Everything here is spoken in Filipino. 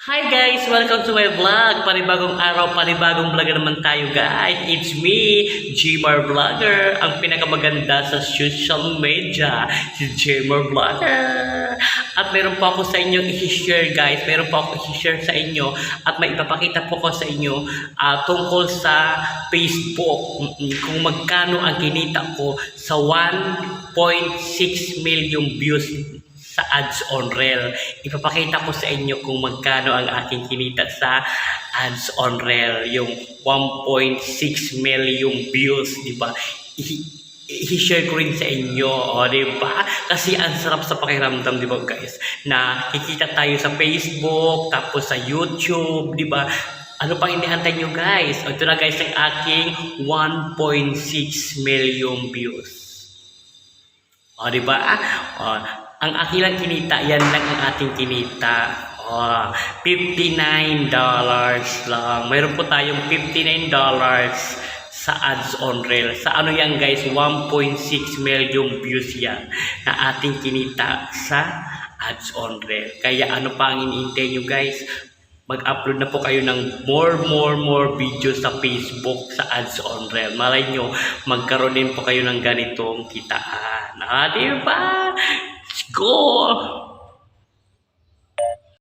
Hi guys! Welcome to my vlog! Panibagong araw, panibagong vlog naman tayo guys! It's me, Jmar Vlogger, ang pinakamaganda sa social media, si Jmar Vlogger! At meron po ako sa inyo i-share guys, meron po ako i-share sa inyo at may ipapakita po ko sa inyo tungkol sa Facebook, kung magkano ang kinita ko sa 1.6 million views sa ads on reel. Ipapakita ko sa inyo kung magkano ang aking kinita sa ads on reel, yung 1.6 million views, di ba? I-share ko rin sa inyo, di ba? Kasi ang sarap sa pakiramdam, di ba guys? Na kikita tayo sa Facebook, tapos sa YouTube, di ba? Ano pang inihantay nyo guys? Ito na guys ang aking 1.6 million views. O, di ba? Ang aking lang kinita, yan lang ang ating kinita. $59 lang. Mayroon po tayong $59 sa ads on reel. Sa ano yan guys? 1.6 million views yan na ating kinita sa ads on reel. Kaya ano pa ang iniintay nyo guys? Mag-upload na po kayo ng more videos sa Facebook sa ads on reel. Malay nyo, magkaroon din po kayo ng ganitong kitaan. Diba? Let's go!